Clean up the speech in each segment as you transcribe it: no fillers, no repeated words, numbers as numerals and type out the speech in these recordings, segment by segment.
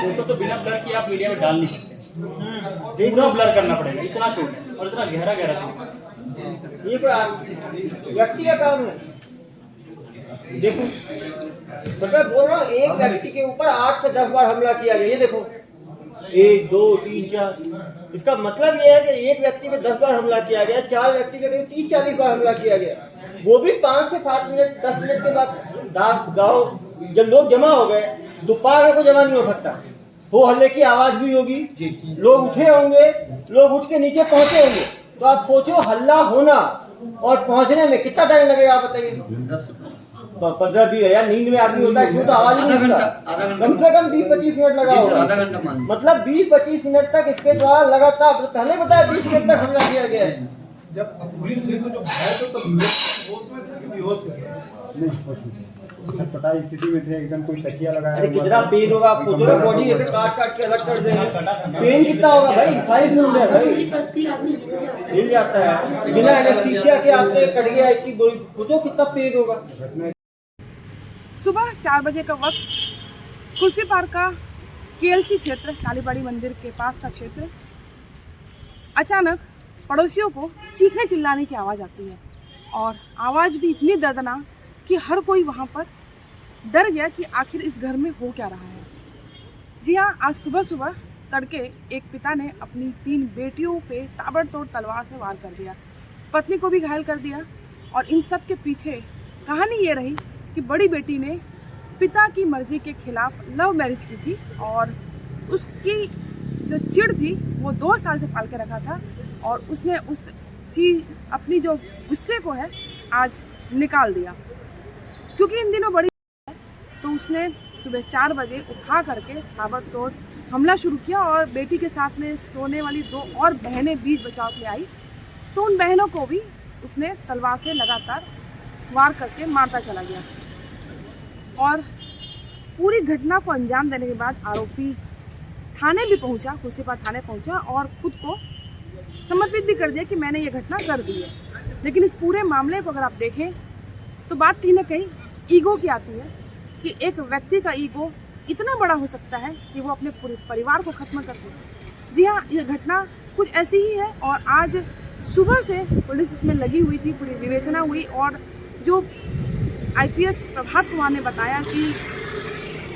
Photo तो बिना blur किए आप मीडिया में डाल नहीं सकते, पूरा ब्लर करना पड़ेगा, इतना चोट है और इतना गहरा गहरा चोट। ये कोई व्यक्ति का काम है? देखो मतलब बोल रहा हूँ, एक व्यक्ति के ऊपर 8 से 10 बार हमला किया गया। ये देखो 1 2 3 4, इसका मतलब ये है कि एक व्यक्ति पे 10 बार हमला किया गया, 4 व्यक्ति पे 30-40 बार हमला किया गया, वो भी 5 से 7 मिनट 10 मिनट के बाद। गाँव जब लोग जमा हो गए, दोपहर में को जमा नहीं हो सकता, हो हल्ले की आवाज हुई होगी, लोग उठे होंगे, लोग उठ के नीचे पहुंचे होंगे, तो आप सोचो हल्ला होना और पहुंचने में कितना टाइम लगेगा आप बताइए। 15-20 यार, नींद में आदमी होता है, इसमें तो आवाज नहीं होता, कम से कम 20-25 मिनट लगा होगा, मतलब 20-25 मिनट तक इसके द्वारा लगातार, तो पहले बताया 20 मिनट तक हमला किया गया है। जब पुलिस गई तो जो घायल थे तब होश में थे कि बेहोश थे सर? नहीं, होश में थे, पता स्थिति में थे एकदम, कोई तकिया लगाया। अरे कितना पेन होगा, आप सोचो ना, बॉडी ऐसे काट काट के अलग कर देंगे, पेन कितना होगा भाई, 5 मिनट है भाई, हिल जाता है बिना एनेस्थीसिया के, आपने कट गया इतनी बड़ी, सोचो कितना पेन होगा। सुबह 4 बजे का वक्त, खुर्सीपार का केएलसी क्षेत्र, कालीबाड़ी मंदिर के पास का क्षेत्र, अचानक पड़ोसियों को चीखने चिल्लाने की आवाज़ आती है और आवाज़ भी इतनी दर्दनाक कि हर कोई वहाँ पर डर गया कि आखिर इस घर में हो क्या रहा है। जी हाँ, आज सुबह सुबह तड़के एक पिता ने अपनी 3 बेटियों पे ताबड़तोड़ तलवार से वार कर दिया, पत्नी को भी घायल कर दिया। और इन सब के पीछे कहानी ये रही कि बड़ी बेटी ने पिता की मर्जी के खिलाफ लव मैरिज की थी और उसकी जो चिढ़ थी वो 2 साल से पाल के रखा था और उसने उस चीज अपनी जो गुस्से को है आज निकाल दिया। क्योंकि इन दिनों बड़ी है तो उसने सुबह 4 बजे उठा करके ताबड़तोड़ हमला शुरू किया और बेटी के साथ में सोने वाली 2 और बहनें बीच बचाव के आई, तो उन बहनों को भी उसने तलवार से लगातार वार करके मारता चला गया। और पूरी घटना को अंजाम देने के बाद आरोपी थाने भी पहुंचा, खुर्सीपार थाने पहुंचा और खुद को समर्पित भी कर दिया कि मैंने ये घटना कर दी है। लेकिन इस पूरे मामले को अगर आप देखें तो बात कहीं ना कहीं ईगो की आती है कि एक व्यक्ति का ईगो इतना बड़ा हो सकता है कि वो अपने पूरे परिवार को खत्म कर दे। जी हाँ, ये घटना कुछ ऐसी ही है और आज सुबह से पुलिस इसमें लगी हुई थी, पूरी विवेचना हुई और जो IPS प्रभात कुमार ने बताया कि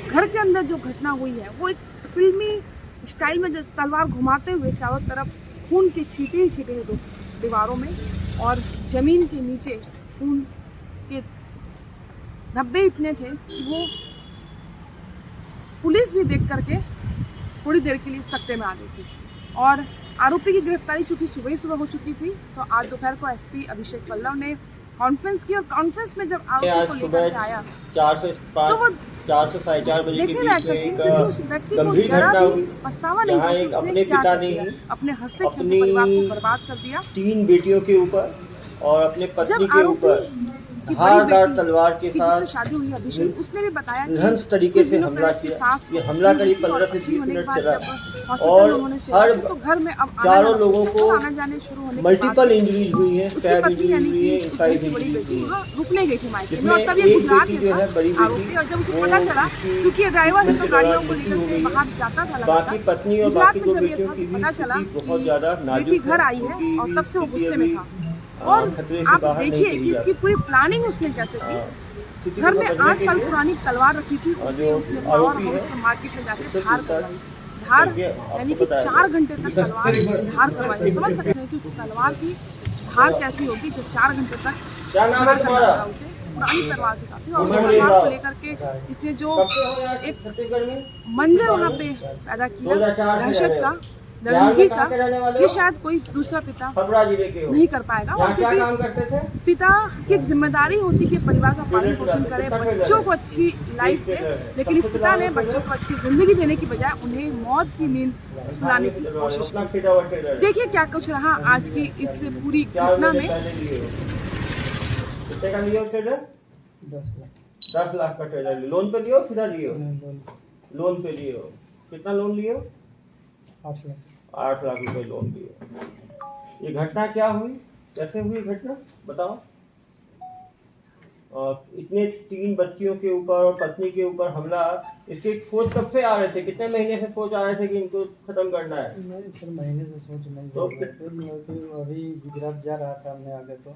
घर के अंदर जो घटना हुई है वो एक फिल्मी स्टाइल में जो तलवार घुमाते हुए चारों तरफ खून के छींटे ही छींटे हैं दीवारों में और ज़मीन के नीचे खून के धब्बे इतने थे कि वो पुलिस भी देख करके थोड़ी देर के लिए सकते में आ गई थी। और आरोपी की गिरफ्तारी चूँकि सुबह ही सुबह हो चुकी थी तो आज दोपहर को SP अभिषेक पल्लव ने कॉन्फ्रेंस की और कॉन्फ्रेंस में जब आरोपी को लेकर के आया 4 से 5 तो वो 4 से 4:30 बजे के बीच में एक गंभीर जरा घटना भी हुई, पछतावा जहाँ नहीं एक था कि अपने उसने क्या पिता कर ने दिया, ही अपने हंसते खेलते अपनी परिवार को बर्बाद कर दिया। 3 बेटियों के ऊपर और अपने पत्नी जब के आरोपी ऊपर की धारदार बड़ी तलवार के बेटी जिससे साथ शादी हुई अभिषेक, उसने भी बताया कि निहंस तरीके कुछ से दिनों हमला पहले उसकी किया। सास ये हमला को करीब हुई और 15 से पत्नी 20 होने के मिनट बाद चला जब हॉस्पिटल और में उन्होंने हर सेवा की, तो घर में अब चारों लोगों को आना जाने शुरू होने के मल्टीपल बाद इंजरीज हुई है, उसकी स्टैब पत्नी इंजरीज यानी हुई है, कि उस इंसाइड घर की बड़ी इंजरीज बेटी हुई है, वहाँ रुकने गई थी मायके में जिसमें और तब ये एक गुजरात बेटी में जो था है बड़ी आरोपी। बेटी और जब उसे वो पता चला उसकी क्योंकि ये ड्राइवर है तो गाड़ियों को मृत्यु हो लेकर के गई है। बाहर जाता था बाकी लगातार। पत्नी और गुजरात बाकी में 2 जब ये बेटियों की भी पता चला स्थिति बहुत कि ज्यादा बेटी नाजुक घर है, आई है उनकी और भी तब से वो स्थिति गुस्से में अभी था। और खतरे से आप बाहर नहीं देखिए कही कि जा इसकी रही। पूरी प्लानिंग उसने कैसे की। स्थिति घर को में समझने 8 के साल लिए पुरानी तलवार रखी थी, और उसे जो उसने पावर आरोपी हाउस है के मार्केट में जाके उससे धार पूछताछ करवाई। धार करके यानी आपको कि बताया 4 जाएगा। घंटे तक तलवार धार करवाई। समझ सकते हैं कि उस तलवार की धार कैसी होगी जो 4 घंटे तक क्या नाम है धार करना तुम्हारा? पड़ा उसे। पुरानी तलवार थी काफी और उस उमर तलवार को रेंगाव। लेकर के इसने जो कब से हो यहाँ एक छत्तीसगढ़ में? मंजर वहाँ पे पैदा किया 2004 से दहशत रह का, रहे हो। दरिंदगी में का, कहाँ के रहने वाले ये हो? शायद कोई दूसरा पिता छपरा जिले के हो। नहीं कर पाएगा। और यहाँ क्या क्योंकि काम करते थे? पिता की एक जिम्मेदारी होती है कि परिवार का पालन पोषण करे, बच्चों को अच्छी लाइफ दे, लेकिन इस पिता ने बच्चों को अच्छी जिंदगी देने की बजाय उन्हें मौत की नींद सुलाने की कोशिश की। देखिए क्या कुछ रहा आज की इस पूरी घटना में। कितने का लियो ट्रेलर? 10 लाख का ट्रेलर। लोन पे लियो फिर लियो? लोन पे लियो। कितना लोन लियो? 8 लाख रुपए लोन लियो। ये घटना क्या हुई, कैसे हुई घटना बताओ? और इतने 3 बच्चियों के ऊपर और पत्नी के ऊपर हमला, इसके सोच कब से आ रहे थे? कितने महीने से सोच आ रहे थे कि इनको खत्म करना है? नहीं सर, महीने से सोच नहीं तो रहा था। फिर लड़की अभी गुजरात जा रहा था, हमने आगे तो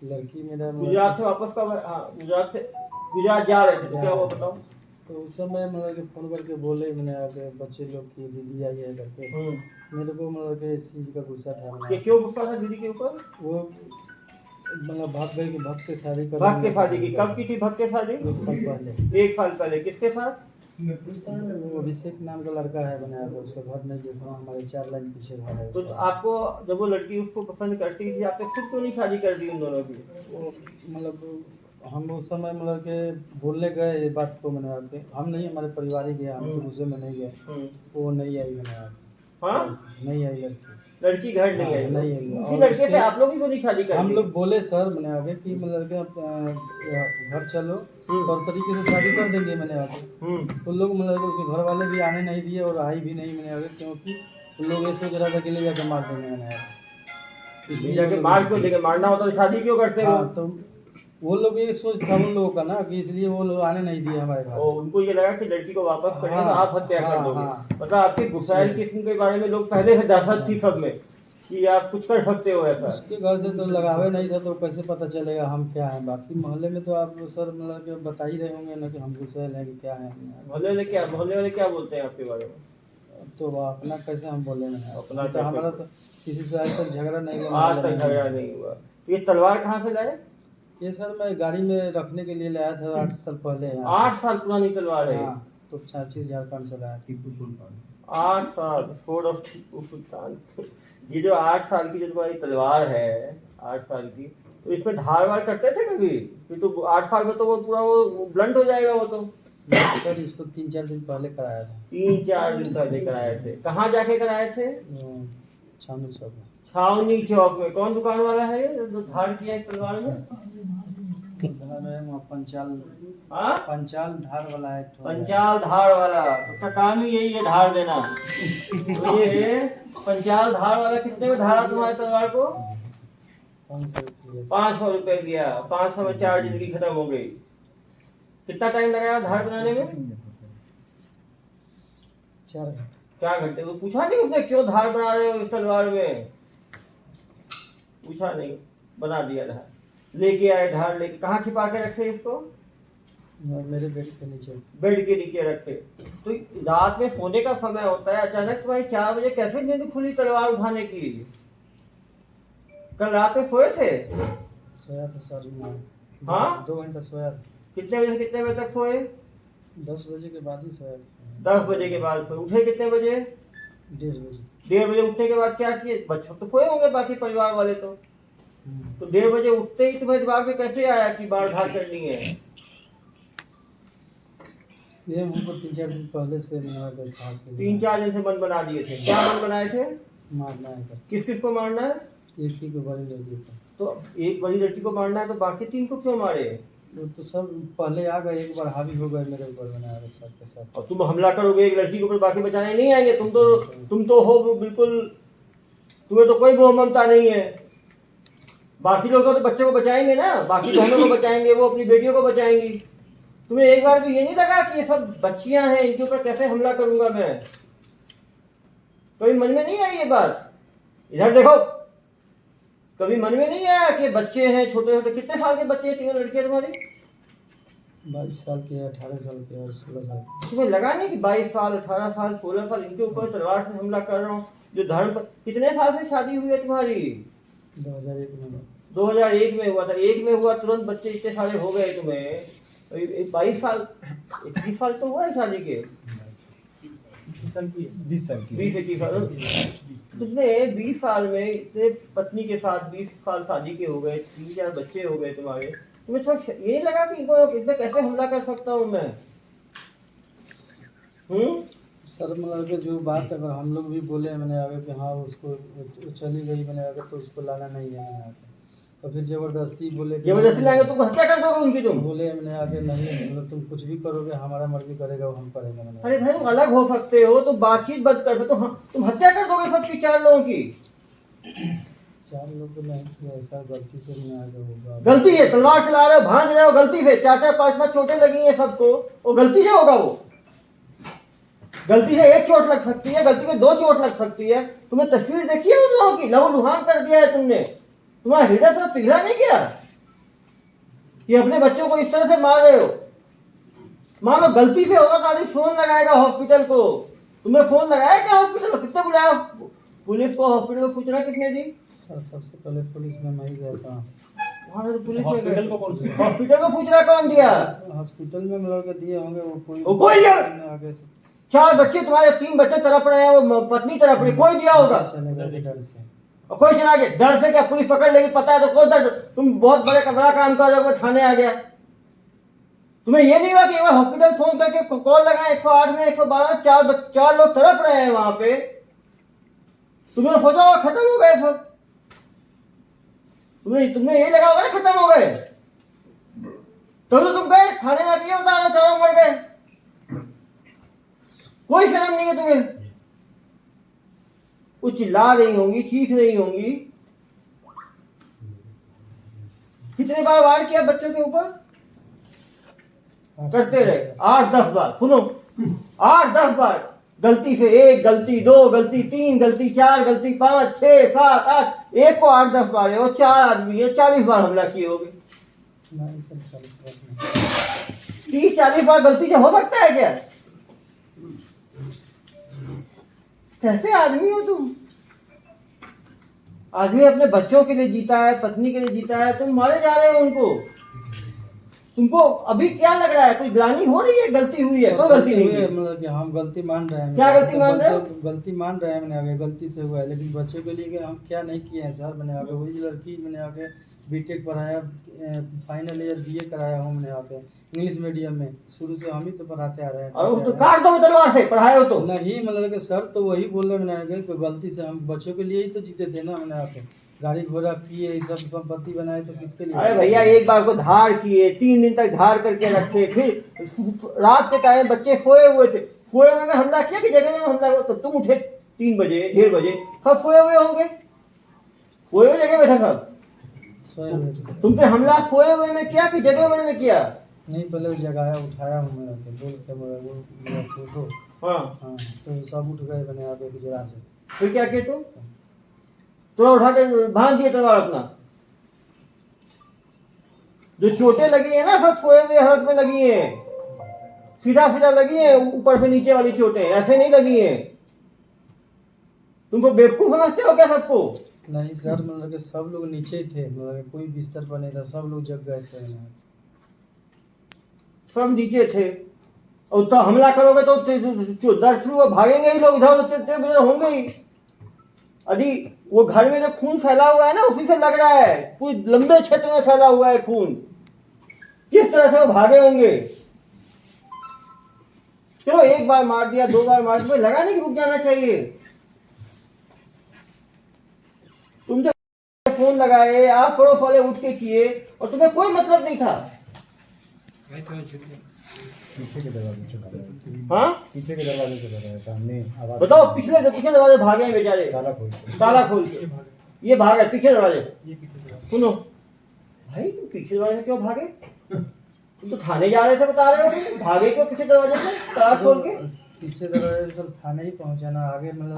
लड़की मेरा गुजरात से वापस कब? हाँ, गुजरात जा रहे थे तो क्या हुआ बताओ? तो उस समय मतलब कि फोन करके बोले मैंने आगे बच्चे लोग की दीदी आई है करके। मेरे को मतलब कि इस चीज़ का गुस्सा था। ये क्यों गुस्सा था दीदी के ऊपर? वो मतलब भाग गई कि भक्त के शादी कर भक्त के शादी की कब की थी? भक्त के शादी 1 साल पहले। 1 साल पहले किसके साथ? वो अभिषेक नाम का लड़का है बना है, उसका घर नहीं देखा, हमारे 4 लाइन पीछे घर है। तो आपको जब वो लड़की उसको पसंद करती थी, आपने खुद क्यों नहीं शादी कर दी उन दोनों की? वो मतलब हम उस समय मतलब के बोलने गए ये बात को मैंने आके, हम नहीं, हमारे परिवार ही गया, हम तो गुस्से में नहीं गए। वो नहीं आई मैंने आके। हाँ, नहीं आई लड़की। लड़की घर नहीं आई। नहीं आई। उसी लड़के से आप लोग ही क्यों नहीं शादी कर हम दी? लोग बोले सर मैंने आगे कि मतलब के घर चलो और तरीके से शादी कर देंगे मैंने आगे। तो लोग मतलब कि उसके घर वाले भी आने नहीं दिए और आई भी नहीं मैंने आगे, क्योंकि उन लोग ये सोच रहा था कि ले जाके मार देंगे मैंने आगे। इसलिए जाके मार क्यों देंगे? मारना होता तो शादी क्यों करते हो? हाँ, तो वो लोग ये सोच था उन लोगों का ना कि इसलिए वो लोग आने नहीं दिए हमारे घर। उनको ये लगा कि लड़की को वापस करेंगे तो आप हत्या कर दोगे। हाँ। मतलब आपके गुस्साइल किस्म के बारे में लोग पहले से दहशत थी सब में कि आप कुछ कर सकते हो ऐसा। उसके घर से तो लगावे नहीं था, तो कैसे पता चलेगा हम क्या हैं? बाकी मोहल्ले में तो आप सर मतलब कि बता ही रहे होंगे ना कि हम गुस्सेल हैं कि क्या है। मोहल्ले वाले क्या बोलते हैं आपके बारे में? तो अपना कैसे हम बोले ना, अपना तो कैसे? हमारा तो किसी से आज तक झगड़ा नहीं हुआ। आज तक झगड़ा नहीं हुआ। ये तलवार कहाँ से लाए? ये सर मैं गाड़ी में रखने के लिए लाया था 8 साल पहले। 8 साल पुरानी तलवार है। हाँ, तो 36 झारखंड से लाया था। 8 साल, स्वॉर्ड ऑफ टीपू सुल्तान। ये जो 8 साल की जो तुम्हारी तलवार है, 8 साल की, तो इसमें धार वार करते थे कभी? कि तो 8 साल में तो वो पूरा वो ब्लंट हो जाएगा वो तो। सर इसको 3-4 दिन पहले कराया था। 3-4 दिन पहले कराए थे। कहाँ जाके कराए थे? छावनी चौक में। छावनी चौक में। कौन दुकान वाला है ये जो धार किया है तलवार में? धार है वहाँ पंचाल। हाँ, पंचाल धार वाला है। पंचाल धार वाला, उसका काम ही यही है धार देना। तो ये पंचाल धार वाला कितने में धारा तुम्हारे तलवार को? 500 रुपये। 500 रुपए दिया। 500 में 4 जिंदगी खत्म हो गई। कितना टाइम लगाया धार बनाने में? 4 घंटे। 4 घंटे। तो पूछा नहीं उसने क्यों धार बना रहे हो इस तलवार में? पूछा नहीं, बना दिया धार। लेके आए धार लेके। कहाँ छिपा के रखे इसको? मेरे बेड के नीचे। बेड के नीचे रखे। तो रात में सोने का समय होता है, अचानक तुम्हारी 4 बजे कैसे नींद खुली तलवार उठाने की? कल रात में सोए थे? सोया था सर। हाँ? 2 घंटा सोया था। कितने बजे से कितने बजे तक सोए? 10 बजे के बाद ही सोया था। 10 बजे के बाद सोए। उठे कितने बजे? 1:30 बजे। 1:30 बजे उठने के बाद क्या किए? बच्चों तो सोए होंगे बाकी परिवार वाले तो 1:30 बजे उठते ही तुम्हें दिमाग में कैसे आया कि बाढ़ धार करनी है? ये हमको 3-4 दिन पहले से मना कर था कि 3-4 दिन से मन बना दिए थे। क्या मन बनाए थे? मारना है कर। किस किस को मारना है? एक ही को बड़ी लड़की को। तो एक बड़ी लड़की को मारना है तो बाकी 3 को क्यों मारे? वो तो सब पहले आ गए, एक बार हावी हो गए मेरे ऊपर बना रहे सब के साथ। और तुम हमला करोगे एक लड़की के ऊपर, बाकी बचाने नहीं आएंगे? तुम तो हो बिल्कुल, तुम्हें तो कोई मोह ममता नहीं है। बाकी लोग तो बच्चों को बचाएंगे ना, बाकी बहनों को बचाएंगे, वो अपनी बेटियों को बचाएंगी। तुम्हें एक बार भी ये नहीं लगा कि ये सब बच्चियां हैं, इनके ऊपर कैसे हमला करूंगा मैं? कभी मन में नहीं आई ये बात? इधर देखो, कभी मन में नहीं आया कि बच्चे हैं छोटे छोटे? कितने साल के बच्चे हैं 3 लड़के तुम्हारी? 22 साल के, 18 साल के और 16 साल के। तुम्हें लगा नहीं कि 22 साल, 18 साल, 16 साल इनके ऊपर तलवार से हमला कर रहा हूँ जो धर्म पर? कितने साल से शादी हुई है तुम्हारी? 2001 में। 2001 में हुआ था। 1 में हुआ तुरंत बच्चे इतने सारे हो गए तुम्हें। 22 साल, 21 साल तो हुआ है शादी के। 20 साल की 20 साल की 20-21 साल। तुमने 20 साल में इतने पत्नी के साथ 20 साल शादी के हो गए, 3-4 बच्चे हो गए तुम्हारे। तुम्हें तो ये नहीं लगा कि इनको इसमें कैसे हमला कर सकता हूँ मैं? सर मतलब कि जो बात अगर हम लोग भी बोले मैंने आगे कि हाँ उसको वो चली गई मैंने आगे तो उसको लाना नहीं है मैंने आगे, तो फिर जबरदस्ती बोले कि जबरदस्ती लाएंगे तुम हत्या कर दोगे उनकी? तुम बोले मैंने आगे नहीं, मतलब तुम कुछ भी करोगे हमारा मर्जी करेगा वो हम करेंगे मैंने। अरे भाई तुम अलग हो सकते हो तो बातचीत बंद कर सकते हो। तुम हत्या कर दोगे सबकी 4 लोगों की? चार लोग तो नहीं किया, ऐसा गलती से नहीं आगे होगा। गलती है, तलवार चला रहे हो, भांज रहे हो, गलती से 4-4 5-5 चोटें लगी हैं सबको, वो गलती से होगा वो? गलती से एक चोट लग सकती है, गलती से 2 चोट लग सकती है। तुम्हें तस्वीर देखी है उन लोगों की? लहू लुहान कर दिया है तुमने। तुम्हारा हृदय सिर्फ पिघला नहीं गया कि अपने बच्चों को इस तरह से मार रहे हो? मान लो गलती से होगा तो आदमी फोन लगाएगा हॉस्पिटल को। तुमने फोन लगाया क्या हॉस्पिटल को? किसने बुलाया पुलिस को? हॉस्पिटल को सूचना किसने दी? सर सबसे पहले पुलिस में मैं ही गया था। वहाँ से पुलिस हॉस्पिटल को कौन सी? हॉस्पिटल को सूचना कौन दिया? हॉस्पिटल में मतलब के दिए होंगे, वो कोई आगे से 4 बच्चे तुम्हारे, 3 बच्चे तड़प रहे हैं, वो पत्नी तड़प रही, कोई दिया होगा? चले गए डर से। और कोई चला गया डर से? क्या पुलिस पकड़ लेगी पता है तो कौन सा? तुम बहुत बड़ा काम कर रहे हो, थाने आ गया। तुम्हें ये नहीं हुआ कि एक बार हॉस्पिटल फोन करके कॉल लगाए 108 में, 112 में, 4 लोग तड़प रहे हैं वहां पे, तुमने सोचा होगा खत्म हो गए सब? तुमने ये लगा होगा ना खत्म हो गए, तो तुम गए थाने में आके ये बता रहे 4 मर गए। कोई शर्म नहीं है तुम्हें? वो चिल्ला रही होंगी, चीख रही होंगी। कितने बार वार किया बच्चों के ऊपर? करते रहे 8-10 बार। सुनो, 8-10 बार गलती से, 1 गलती, 2 गलती, 3 गलती, 4 गलती, 5 6 7 8, एक को 8-10 बार है, वो 4 आदमी है, 40 बार हमला किए होगे। नहीं सर 40 बार नहीं। 30-40 बार गलती से हो सकता है क्या? कैसे आदमी हो तुम? आदमी अपने बच्चों के लिए जीता है, पत्नी के लिए जीता है, तुम मारे जा रहे हो उनको। तुमको अभी क्या लग रहा है? कोई ग्लानि हो रही है? गलती हुई है? कोई गलती नहीं है। मतलब कि हम गलती मान रहे हैं। क्या गलती मान रहे हो? गलती मान रहे हैं, मैंने आगे गलती से हुआ है, लेकिन बच्चे के लिए हम क्या नहीं किए हैं सर। मैंने आगे वही लड़की मैंने आगे बीटेक पढ़ाया, फाइनल ईयर BA कराया हूँ मैंने आगे इंग्लिश मीडियम में। शुरू से हम ही तो पढ़ाते आ रहे हैं। और तो काट दो तलवार से, पढ़ाए हो तो नहीं, मतलब कि सर तो वही बोल रहे मैंने आगे गलती से, हम बच्चों के लिए ही तो जीते थे ना। मैंने आगे गाड़ी घोड़ा किए, सब संपत्ति बनाए, तो किसके लिए? अरे भैया, एक बार को धार किए, 3 दिन तक धार करके रखे, फिर रात के टाइम बच्चे सोए हुए थे, सोए हुए में हमला किया कि जगह में हमला? तो तुम उठे 3 बजे 1:30 बजे, सब सोए हुए होंगे, सोए हुए जगह में थे सब। तुम पे हमला सोए हुए में किया कि जगह हुए में किया? नहीं, पहले जगाया, उठाया हूँ मैं आके, बोल के मेरा फोटो। हाँ, तो सब उठ गए मैंने आगे गुजरा से। फिर क्या किए तुम? तो उठा के भांज दिए तलवार अपना। जो चोटें लगी है ना, सब सोए हुए हालत में लगी हैं, सीधा सीधा लगी हैं, ऊपर से नीचे वाली चोटें ऐसे नहीं लगी हैं। तुमको बेवकूफ समझते हो क्या सबको? नहीं सर, मतलब कि सब लोग नीचे ही थे, मतलब कोई बिस्तर पर नहीं था, सब लोग जग गए थे। सब नीचे थे, और तो हमला करोगे तो दर्द शुरू हो, भागेंगे ही लोग, इधर उधर होंगे ही। अभी वो घर में जो खून फैला हुआ है ना, उसी से लग रहा है, पूरे लंबे क्षेत्र में फैला हुआ है खून, किस तरह से वो भागे होंगे। चलो 1 बार मार दिया, 2 बार मार दिया, लगा नहीं कि रुक जाना चाहिए। तुम जो फोन लगाए, आप पड़ोस वाले उठ के किए, और तुम्हें कोई मतलब नहीं था। पीछे के दरवाजे से भागे। हाँ, पीछे के दरवाजे से भागे, सामने आवाज। बताओ, पिछले दरवाजे भागे हैं बेचारे, ताला खोल के। ताला खोल के ये भागे पीछे दरवाजे। सुनो भाई, तुम पीछे दरवाजे क्यों भागे? तुम तो थाने जा रहे थे, बता रहे हो, भागे क्यों पीछे दरवाजे से ताला खोल के? पीछे दरवाजे सर थाने ही पहुंचा ना, आगे मतलब।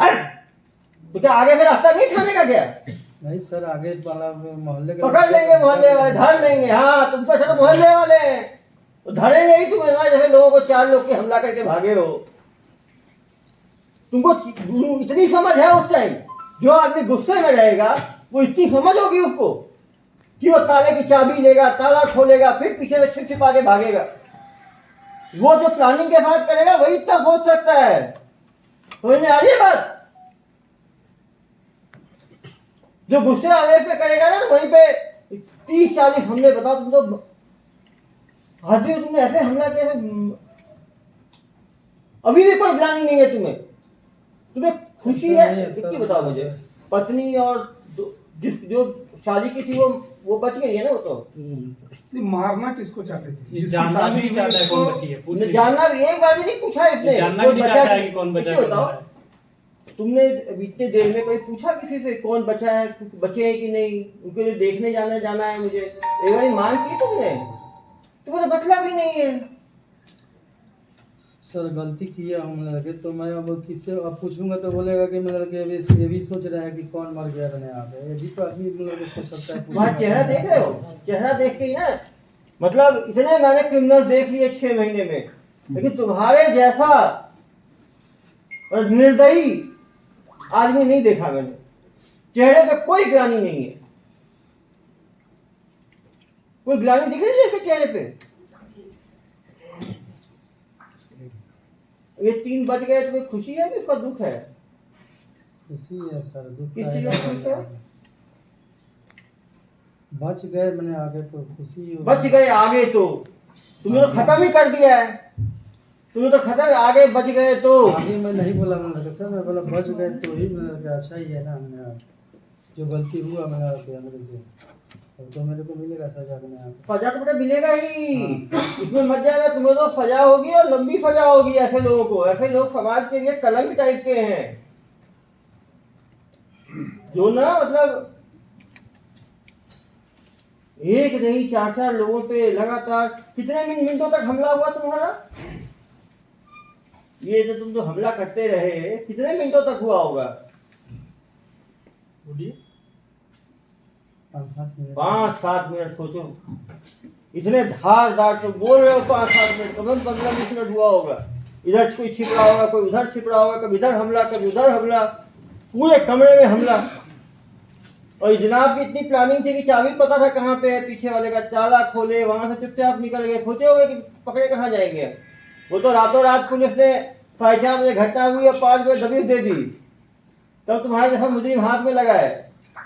तो क्या आगे फिर रास्ता नहीं थाने का क्या? नहीं सर, आगे वाला मोहल्ले के पकड़ लेंगे, मोहल्ले वाले धर लेंगे। हाँ, तुम तो चलो मोहल्ले वाले हैं, तो धरेंगे ही तुम्हें ना, जैसे लोगों को 4 लोग के हमला करके भागे हो। तुमको इतनी समझ है उस टाइम? जो आदमी गुस्से में रहेगा वो इतनी समझ होगी उसको कि वो ताले की चाबी लेगा, ताला खोलेगा, फिर पीछे से छिपा के भागेगा। वो जो प्लानिंग के साथ करेगा वही इतना सोच सकता है। समझ में आ रही है बात? जो गुस्से आवेश पे करेगा ना, तो वहीं पे 30-40 हमले। बताओ, तुम तो आदमी, तुमने ऐसे हमला किया, अभी भी कोई प्लानिंग नहीं है तुम्हें? तुम्हें खुशी है? इसकी बताओ मुझे। पत्नी और जो शादी की थी वो बच गई है ना? वो तो मारना किसको चाहते थे? जानना भी नहीं चाहता है कौन बची है, जानना भी एक बार भी नहीं पूछा इसने। जानना भी नहीं चाहता है कि कौन बचा है। बताओ, तुमने इतने देर में कोई पूछा किसी से कौन बचा है, बचे हैं कि नहीं, उनके लिए देखने जाना है मुझे, एक बार मांग की तुमने? तुमको तो बतला भी नहीं है। सर गलती किया हम लड़के, तो मैं अब किससे अब पूछूंगा तो बोलेगा कि मैं लड़के अभी ये भी सोच रहा है कि कौन मर गया मैंने यहाँ पे, ये भी तो आदमी मतलब सोच सकता है। तुम्हारा चेहरा देख रहे हो, चेहरा देख के ही ना, मतलब इतने मैंने क्रिमिनल देख लिए 6 महीने में, लेकिन तुम्हारे जैसा और निर्दयी आदमी नहीं देखा मैंने। चेहरे पे कोई ग्लानि नहीं है, कोई ग्लानि दिख रही है इसके चेहरे पे? ये 3 बज गए, तुम्हें खुशी है कि उसका दुख है? खुशी है सर, दुख किस चीज का खुशी है? बच गए मैंने आगे तो खुशी हो। बच गए आगे तो तुमने तो खत्म ही कर दिया है, तुमने तो खत्म, आगे बच गए तो। आगे मैं नहीं बोला मैंने सर, मैं बोला बच गए तो ही मैंने अच्छा ही है ना, मैंने जो गलती हुआ मैंने मेरे से, अब तो मेरे को मिलेगा सजा। मैंने सजा तो बेटा मिलेगा ही, इसमें मत जाना, तुम्हें तो सजा होगी और लंबी सजा होगी। ऐसे लोगों को, ऐसे लोग समाज के लिए कलंक टाइप के हैं, जो ना मतलब एक नहीं 4-4 लोगों पे लगातार। कितने मिनटों तक हमला हुआ तुम्हारा? ये जो तुम जो हमला करते रहे कितने मिनटों तक हुआ होगा? 5-7 मिनट। सोचो, इतने धारदार तो बोल रहे हो, 5-7 मिनट, कम 15-20 मिनट हुआ होगा। इधर कोई छिप रहा होगा, कोई उधर छिप रहा होगा, कभी इधर हमला कभी उधर हमला, पूरे कमरे में हमला। और जनाब की इतनी प्लानिंग थी कि चाबी पता था कहाँ पे है, पीछे वाले का ताला खोले, वहां से चुपचाप निकल गए। सोचे होगे कि पकड़े कहाँ जाएंगे? वो तो रातों रात पुलिस ने 4:30 बजे घटना हुई और 5 बजे दबिश दे दी, तब तुम्हारे जैसा मुजरिम हाथ में लगा है।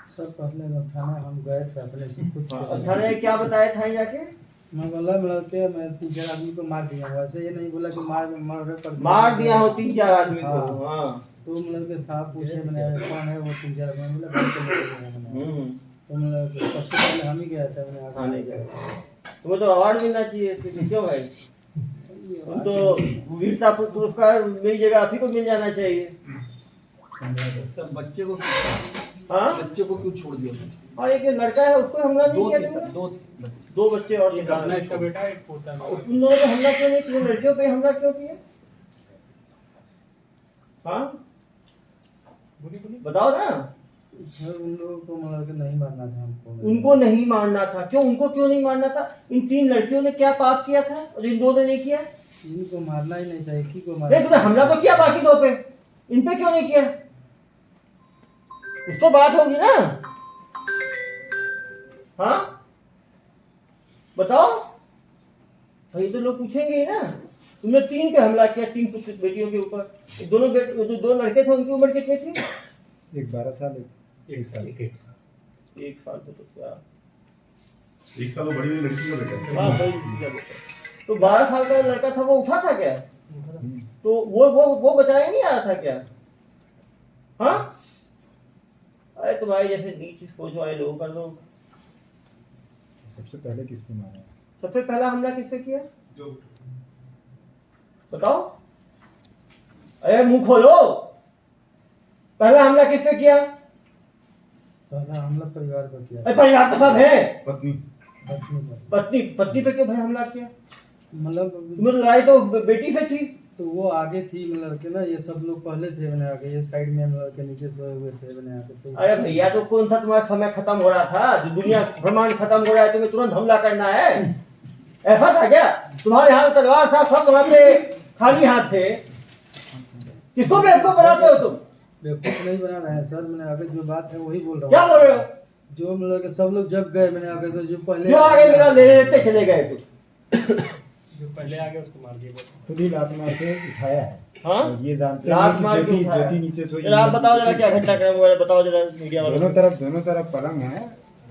सर पहले थाना हम गए थे अपने से खुद से। थाने क्या बताया थाने जाके? मैं बोला लड़के मैं 3-4 आदमी को मार दिया, वैसे ये नहीं बोला कि मार दिया हो 3-4 आदमी को। हाँ तो मतलब के साहब पूछे मैंने कौन है वो 3-4 आदमी, बोला घर के लोग। तो मतलब सबसे पहले हम ही गया था, मैंने थाने गए। तुम्हें तो अवार्ड मिलना चाहिए, क्यों भाई? तुम तो वीरता पुरस्कार मिल जाएगा, आप ही को मिल जाना चाहिए। सब बच्चे को, हाँ बच्चे को क्यों छोड़ दिया? और एक लड़का है उसको हमला नहीं किया तुमने? 2 बच्चे और ये दादा इसका बेटा है, एक पोता है। उन दोनों पे हमला क्यों नहीं किया? लड़कियों पे हमला क्यों किया? हाँ बताओ ना। सर उन लोगों को मतलब के नहीं मारना था हमको। उनको नहीं मारना था? क्यों? उनको क्यों नहीं मारना था? इन 3 लड़कियों ने क्या पाप किया था और इन 2 ने नहीं किया? इनको मारना ही नहीं था, एक ही को मारना। तुमने हमला तो किया बाकी 2 पे, इन पे क्यों नहीं किया? कुछ तो बात होगी ना। हाँ बताओ भाई, तो लोग पूछेंगे ही ना। तुमने 3 पे हमला किया, 3 बेटियों के ऊपर। दोनों जो 2 लड़के थे उनकी उम्र कितनी थी? एक 12 साल, एक साल। 1 साल तो क्या, 1 साल वो बड़ी वाली लड़की का बेटा। हाँ भाई, तो 12 साल का लड़का था, वो उठा था क्या? तो वो बचाया नहीं आ रहा था क्या? हाँ अरे तुम्हारे जैसे नीच सोच वाले लोगों का लोग। सबसे पहले किसको मारा? सबसे पहला हमला किस पे किया बताओ? अरे मुंह खोलो, पहला हमला किस पे किया? पहला हमला परिवार पर किया। अरे परिवार तो सब है। पत्नी पत्नी पे क्यों भाई हमला किया? मतलब तुम्हें लड़ाई तो बेटी से थी। तो वो आगे थी मतलब के ना, ये सब लोग पहले थे मैंने आगे, ये साइड में मतलब के नीचे सोए हुए थे मैंने आगे। तो अरे भैया तो कौन सा तुम्हारा समय खत्म हो रहा था, जो दुनिया ब्रह्मांड खत्म हो रहा है, तुम्हें तुरंत हमला करना है? ऐसा था क्या? तुम्हारे हाथ तलवार था, सब वहाँ पे खाली हाथ थे। किसको बेवकूफ बनाते हो तुम? बेवकूफ नहीं बना रहे हैं सर, मैंने आगे जो बात है वही बोल रहा हूँ। क्या बोल रहे हो? जो मतलब के सब लोग जब गए मैंने आगे, तो जो पहले क्यों आगे मेरा ले लेते चले गए कुछ? जो पहले आ गया उसको मार दिया। खुद ही लात मार के उठाया है। हाँ और ये जानते लात हैं मार कि के ज्योति उठाया। ज्योति नीचे सोई जरा आप बताओ जरा क्या घटनाक्रम हुआ है, बताओ जरा मीडिया वालों दोनों तरफ पलंग है,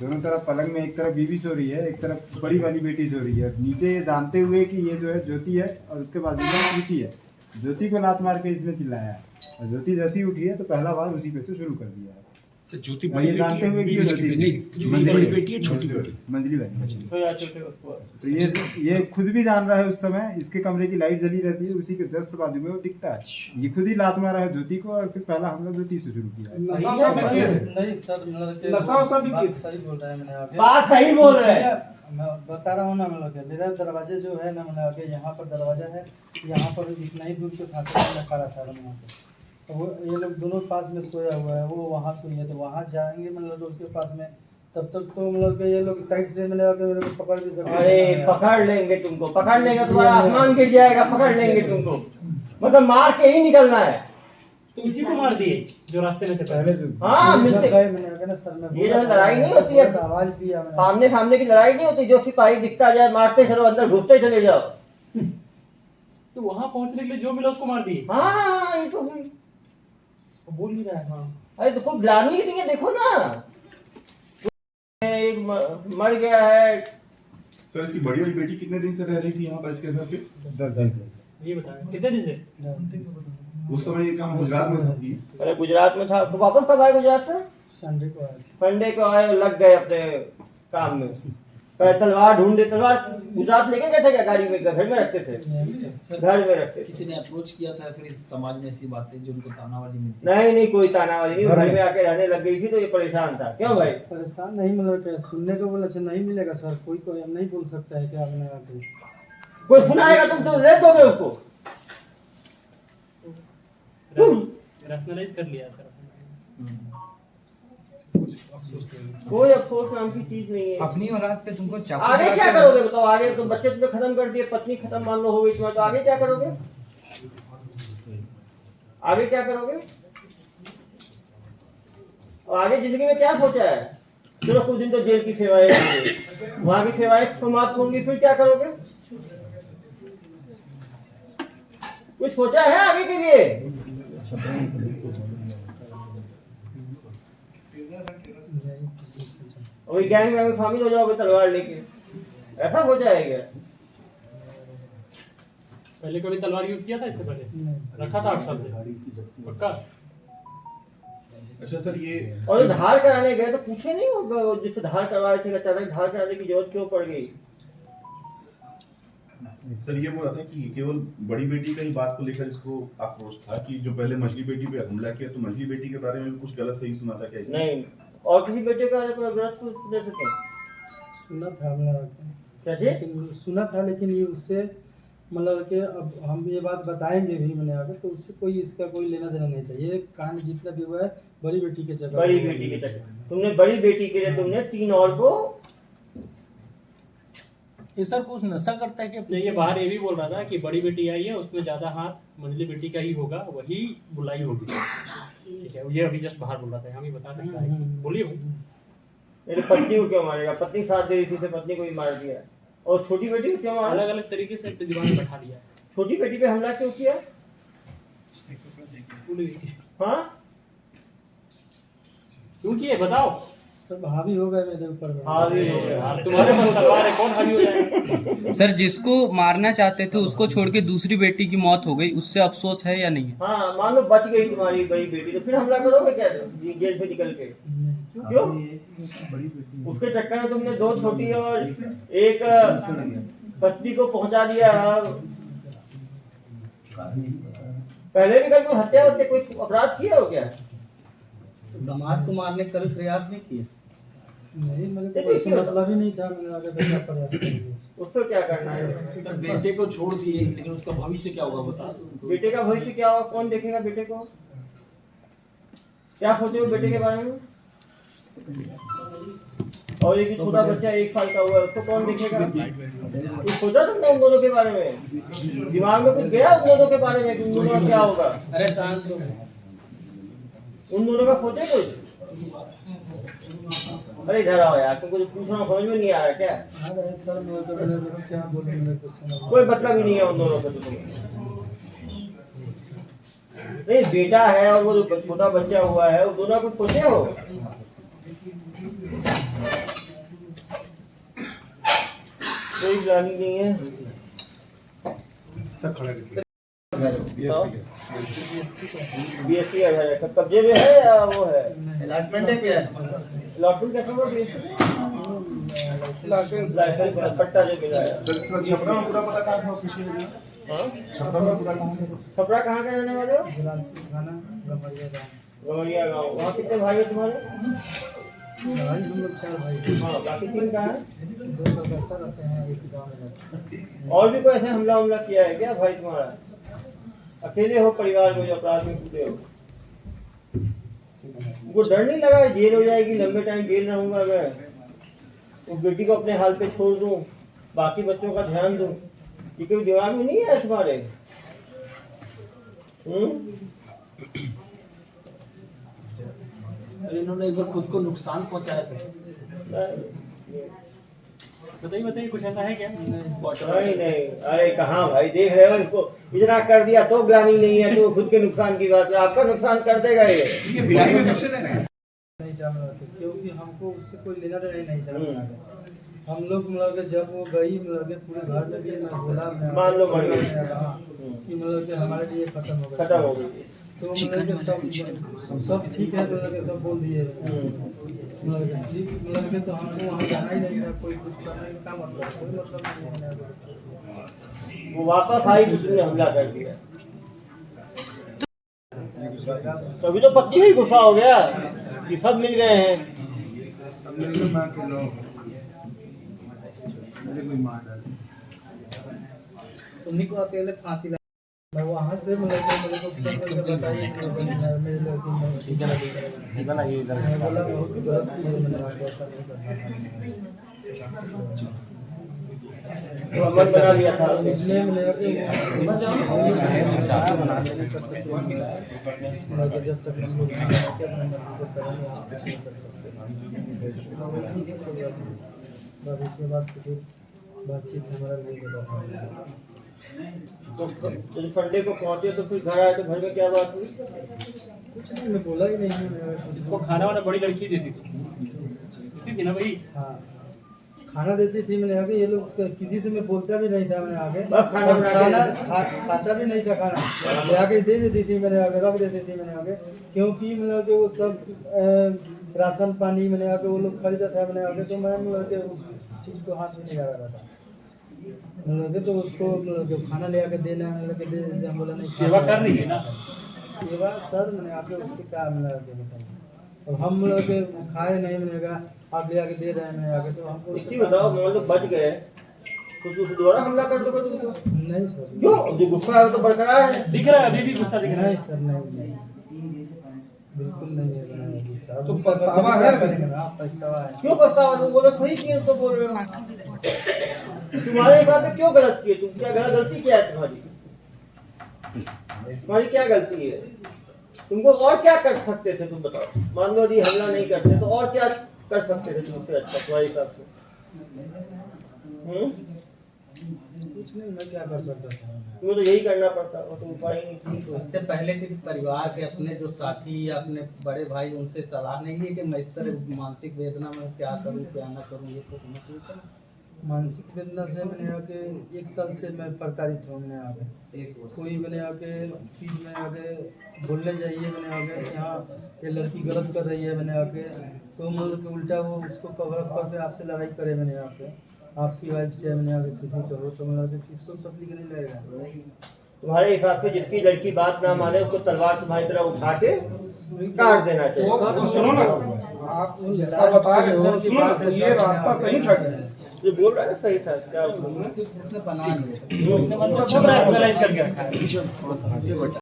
दोनों तरफ पलंग में एक तरफ बीवी सो रही है, एक तरफ बड़ी वाली बेटी सो रही है। नीचे ये जानते हुए कि ये जो है ज्योति है और उसके बाद प्रीति है, ज्योति को लात मार के इसने चिल्लाया है और ज्योति जैसी उठी है तो पहला बार उसी पे से शुरू कर दिया है। ज्योति और ये जानते हुए कि ये ज्योति बड़ी बेटी है छोटी बेटी मंजली वाली। तो यार छोटे उसको तो ये खुद भी जान रहा है उस समय इसके कमरे की लाइट जली रहती है, उसी के जस्ट बाजू में वो दिखता है। ये खुद ही लात मारा है ज्योति को और फिर पहला हमला ज्योति से शुरू किया है। नशा वशा भी किया है? नहीं सर, मतलब कि नशा वशा भी बात किया? सही बोल रहा है मैंने आगे। बात सही बोल रहे हैं। मैं बता रहा हूँ ना, मतलब कि मेरा दरवाजे जो है ना, मैंने आगे यहाँ पर दरवाजा है, यहाँ पर इतना ही दूर पे फांसी में खड़ा था मैंने यहाँ पे। तो वो ये लोग दोनों पास में सोया हुआ है, वो वहाँ सोई है, तो वहाँ जाएंगे मतलब कि उसके पास में, तब तक तो मतलब कि ये लोग साइड से मिले आके मेरे को पकड़ भी सकते हैं। अरे पकड़ लेंगे तुमको, पकड़ लेंगे तुम्हारा आसमान गिर जाएगा, पकड़ लेंगे तुमको, मतलब मार के ही निकलना है। तो इसी को मार दिए जो रास्ते में थे पहले जो हाँ जब मिलते गए मैंने आगे ना सर में ये जो लड़ाई नहीं होती है, आवाज दिया मैंने। सामने सामने की लड़ाई नहीं होती, जो सिपाही दिखता जाए मारते चलो, अंदर घुसते चले जाओ। तो वहां पहुंचने के लिए जो मिला उसको मार दिए। हाँ ये तो हुई। वो बोल ही रहा है। हाँ अरे तो कोई ग्लानी ही नहीं है, देखो ना एक मर गया है। सर इसकी बड़ी वाली बेटी कितने दिन से रह रही थी यहाँ पर इसके घर पे? 10 दिन ये बताएं कितने दिन से? उस समय ये काम गुजरात में था कि अरे गुजरात में था, तो वापस कब आए गुजरात से? संडे को आए। संडे को आए, लग गए अपने काम में। पहले तलवार ढूंढे, तलवार गुजरात लेके गए थे क्या गाड़ी में? घर में रखते थे, घर में रखते थे। किसी ने अप्रोच किया था फिर इस समाज में ऐसी बातें जो उनको तानावाली मिलती नहीं नहीं कोई तानावाली नहीं, घर में आके रहने लग गई थी तो ये परेशान था। क्यों भाई? परेशान नहीं, मतलब क्या सुनने को बोला, अच्छा नहीं मिलेगा सर, कोई कोई नहीं बोल सकता है क्या मैंने आगे। कोई सुनाएगा तुम तो ले दोगे उसको। रैशनलाइज कर लिया सर। कोई अफसोस नाम की चीज नहीं है। अपनी औलाद पे तुमको आगे क्या करोगे बताओ? आगे तो बच्चे तुमने खत्म कर दिए, पत्नी खत्म मान लो हो गई तुम्हारी, तो आगे क्या करोगे? आगे क्या करोगे? और आगे जिंदगी में क्या सोचा है? चलो कुछ दिन तो जेल की सेवाएं होंगी, वहां की सेवाएं समाप्त होंगी, फिर क्या करोगे? कुछ सोचा है आगे के लिए? वही गैंग में शामिल हो जाओगे तलवार लेके, ऐसा हो जाएगा? पहले कभी तलवार यूज किया था इससे पहले? रखा था 8 साल से पक्का? अच्छा सर ये और धार कराने गए तो पूछे नहीं होगा जिससे धार करवाए थे, अचानक धार कराने की जरूरत क्यों पड़ गई? सर ये बोल रहा था कि केवल बड़ी बेटी का ही बात को लेकर इसको आक्रोश था कि जो पहले मछली बेटी पे हमला किया तो मछली बेटी के बारे में भी कुछ गलत सही सुना था क्या इसने? नहीं, और किसी बेटे का गलत सुने थे क्या? सुना था हमने क्या जी? लेकिन सुना था, लेकिन ये उससे मतलब कि अब हम ये बात बताएंगे भी मैंने आगे, तो उससे कोई इसका कोई लेना देना नहीं था। ये कहानी जितना भी हुआ है बड़ी बेटी के जगह, बड़ी बेटी के चक्कर तुमने, बड़ी बेटी के लिए तुमने 3 और को। ये सर कुछ नशा करता है कि नहीं, ये बाहर ये भी बोल रहा था कि बड़ी बेटी आई है उसमें ज्यादा हाथ मंझली बेटी का ही होगा, वही बुलाई होगी। ठीक है, ये अभी जस्ट बाहर बोल रहा था, हम ही बता सकता है। बोलिए भाई। मेरी पत्नी को क्यों मारेगा? पत्नी साथ दे रही थी तो पत्नी को भी मार दिया। और छोटी बेटी को क्यों मारा? अलग अलग तरीके से अपने दिमाग में बैठा दिया है। छोटी बेटी पे हमला क्यों किया? हाँ क्यों किए बताओ? सब हावी हो गए मेरे ऊपर। हावी हो गया। तुम्हारे पास तलवार है, कौन हावी हो जाएगा? सर जिसको मारना चाहते थे उसको छोड़ के दूसरी बेटी की मौत हो गई, उससे अफसोस है या नहीं है? हाँ मान लो बच गई तुम्हारी बड़ी बेटी, तो फिर हमला करोगे क्या जेल से निकल के? क्यों? उसके चक्कर में तुमने 2 छोटी और एक पत्नी को पहुंचा दिया। पहले भी कभी हत्या होते कोई अपराध किया हो क्या? दामाद को मारने का कभी प्रयास नहीं किया? नहीं, मेरे को कोई मतलब ही नहीं था, मैंने आगे तो क्या प्रयास किया। उसको क्या करना है? सर बेटे को छोड़ दिए, लेकिन उसका भविष्य क्या होगा बता दो। बेटे का भविष्य क्या होगा? कौन देखेगा बेटे को? क्या सोचे हो बेटे के बारे में? और एक छोटा बच्चा 1 साल का हुआ है, उसको कौन देखेगा? कुछ सोचा तुमने उन दोनों के बारे में? दिमाग में कुछ गया उन दोनों के बारे में कि उन दोनों का क्या होगा? अरे शांत हो। उन दोनों का सोचे कुछ? अरे इधर आओ यार, तुमको जो पूछना समझ में नहीं आ रहा क्या? अरे सर मेरे को क्या बोलूं, मेरे को समझ कोई मतलब ही नहीं है उन दोनों का। तो तुम्हें नहीं, बेटा है और वो जो छोटा बच्चा हुआ है, वो दोनों कुछ सोचे हो? कोई प्लानिंग नहीं है। घर BSc का घर है, कब्जे में है या वो है अलॉटमेंट है क्या? अलॉटमेंट कैसे हुआ BSc लाइसेंस पट्टा जो मिला है। सर इसमें छपरा में पूरा पता कहाँ था ऑफिशियल है? हाँ छपरा में पूरा कहाँ है? छपरा कहाँ के रहने वाले हो? थाना गमरिया गाँव। गमरिया गाँव। वहाँ कितने भाई हो तुम्हारे? भाई हम लोग 4 भाई। हाँ बाकी 3 कहाँ हैं? 2 कलकत्ता रहते हैं, एक गाँव में रहते हैं। और भी कोई ऐसे हमला किया है क्या भाई तुम्हारा? अकेले हो परिवार में जो अपराध में कूदे हो? उनको डर नहीं लगा जेल हो जाएगी, लंबे टाइम जेल रहूंगा मैं, उस बेटी को अपने हाल पे छोड़ दूं, बाकी बच्चों का ध्यान दूं, ये कोई दिमाग में नहीं है तुम्हारे? इन्होंने एक बार खुद को नुकसान पहुंचाया था। बताइए कुछ ऐसा है क्या? नहीं नहीं, अरे कहाँ भाई, देख रहे हो इसको इतना कर दिया तो ग्लानि नहीं है, तो खुद के नुकसान की बात है, आपका नुकसान कर देगा ये। नहीं था क्योंकि हमको उससे कोई लेना देना नहीं था। हम लोग मतलब जब वो गई मतलब पूरे घर में भी मैं बोला मान लो मर गई कि मतलब कि हमारे लिए खत्म हो गया, खत्म हो गई। तो मतलब कि सब ठीक है, मतलब कि सब बोल दिए मतलब कि ठीक, मतलब कि तो हमको वहाँ जाना ही नहीं था, कोई कुछ करने का मतलब कोई मतलब नहीं है। वो वापस आई तो तुमने हमला कर दिया, तभी तो पत्नी भी गुस्सा हो गया कि सब मिल गए हैं। उन्हीं को अकेले फांसी लगा। मैं वहाँ से मतलब कि मेरे को बताइए कि मेरे लड़की में बोला बहुत गलत चीज़ है, मैंने ऐसा नहीं करना। मन बना लिया था इसलिए मैंने जब तक हम लोग अपनी मर्जी से करेंगे आप कुछ नहीं कर सकते। बस उसके बाद फिर बातचीत हमारा नहीं होगा। तो जब संडे को पहुंचे तो फिर घर आए तो घर में क्या बात हुई? कुछ नहीं, मैं बोला ही नहीं है। इसको खाना वाना बड़ी लड़की देती थी ना भाई? हाँ खाना देती थी, मैंने आगे ये लोग किसी से मैं बोलता भी नहीं था, मैंने आगे खाना खाता भी नहीं था, खाना ले आके दे देती थी, मैंने आगे रख देती थी मैंने आगे, क्योंकि मतलब कि वो सब राशन पानी मैंने आगे वो लोग खरीदा था मैंने आगे, तो मैं मतलब कि उस चीज़ को हाथ में नहीं लगाता था मतलब तो उसको मतलब खाना ले आके देना मतलब कि दे हम बोला नहीं सेवा कर रही थी ना। सेवा सर मैंने आके उससे क्या मिला के बताइए, अब हम लोग खाए नहीं मैंने कहा आप ले आके दे रहे हैं मैंने आके, तो हमको इसकी बताओ मान लो बच गए तो तू दोबारा हमला कर दोगे तुमको? नहीं सर। क्यों? जो गुस्सा है वो तो बरकरार है। दिख रहा है अभी भी गुस्सा दिख रहा है। नहीं सर नहीं बिल्कुल नहीं है सर। तो पछतावा है? पछतावा है। क्यों पछतावा? तुम बोलो सही चीज तो बोल रहे हो। तुम्हारे हिसाब से क्यों गलत किए? तुम क्या गलती क्या है तुम्हारी? तुम्हारी क्या गलती है? तुमको और क्या कर सकते थे तुम बताओ? मान लो यदि हमला नहीं करते तो और क्या कर सकते थे तुमसे अच्छा तुम्हारे हिसाब से? कुछ नहीं, मैं क्या कर सकता था? तुम्हें तो यही करना पड़ता और तुम उपाय नहीं। उससे पहले कि परिवार के अपने जो साथी या अपने बड़े भाई उनसे सलाह नहीं ली कि मैं इस तरह मानसिक वेदना में क्या करूं क्या ना करूं, ये तो होना चाहिए था। मानसिक वेदना से मैंने आके 1 साल से मैं प्रताड़ित हूँ। मैंने आके कोई मैंने आके चीज़ में आके बोलने जाइए मैंने आके यहाँ ये लड़की गलत कर रही है मैंने आके, तो मतलब कि उल्टा वो उसको कवर अप करके आपसे लड़ाई करे मैंने आके, आपकी वाइफ चाहे मैंने आगे किसी करो तो मतलब किसको तकलीफ नहीं लगेगा। तुम्हारे हिसाब से जिसकी लड़की बात ना माने उसको तलवार तुम्हारी तरह उठा के काट देना चाहिए। तो सुनो ना, आप जैसा बता रहे हो सुनो ना, ये रास्ता सही था क्या? जो बोल रहा है सही था क्या? उसने बना लिया सब राशनलाइज करके रखा है।